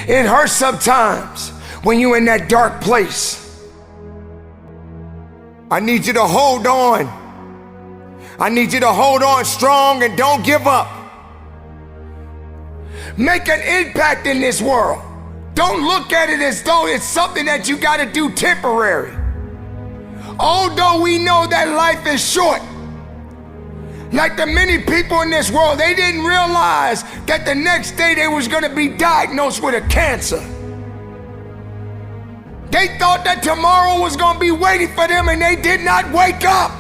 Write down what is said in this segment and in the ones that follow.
It hurts sometimes when you're in that dark place. I need you to hold on. I need you to hold on strong and don't give up. Make an impact in this world. Don't look at it as though it's something that you gotta do temporary. Although we know that life is short, like the many people in this world, they didn't realize that the next day they was gonna be diagnosed with a cancer. They thought that tomorrow was gonna be waiting for them and they did not wake up.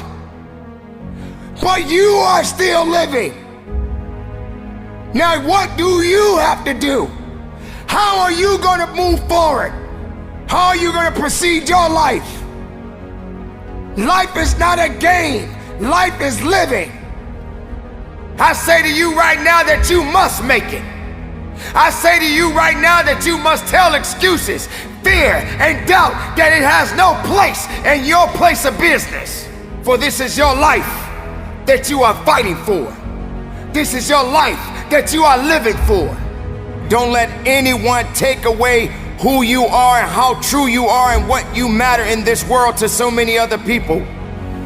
But you are still living. Now what do you have to do? How are you gonna move forward? How are you gonna proceed your life? Life is not a game. Life is living. I say to you right now that you must make it. I say to you right now that you must tell excuses, fear, and doubt that it has no place in your place of business. For this is your life that you are fighting for. This is your life that you are living for. Don't let anyone take away who you are and how true you are and what you matter in this world to so many other people.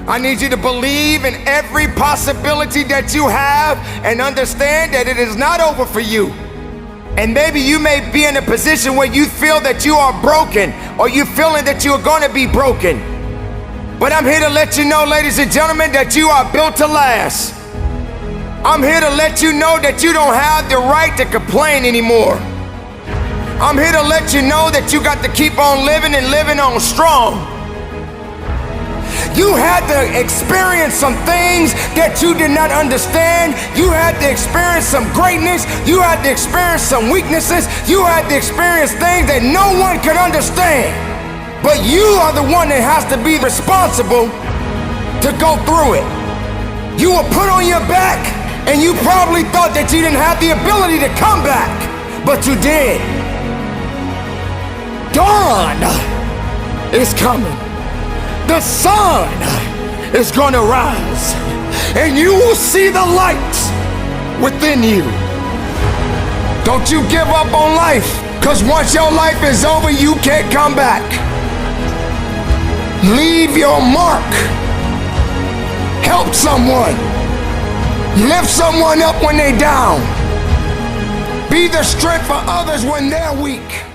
I need you to believe in every possibility that you have and understand that it is not over for you. And maybe you may be in a position where you feel that you are broken or you're feeling that you are going to be broken. But I'm here to let you know, ladies and gentlemen, that you are built to last. I'm here to let you know that you don't have the right to complain anymore. I'm here to let you know that you got to keep on living and living on strong. You had to experience some things that you did not understand. You had to experience some greatness. You had to experience some weaknesses. You had to experience things that no one could understand. But you are the one that has to be responsible to go through it. You were put on your back and you probably thought that you didn't have the ability to come back, but you did. Dawn is coming. The sun is gonna rise, and you will see the light within you. Don't you give up on life, because once your life is over, you can't come back. Leave your mark. Help someone. Lift someone up when they're down. Be the strength for others when they're weak.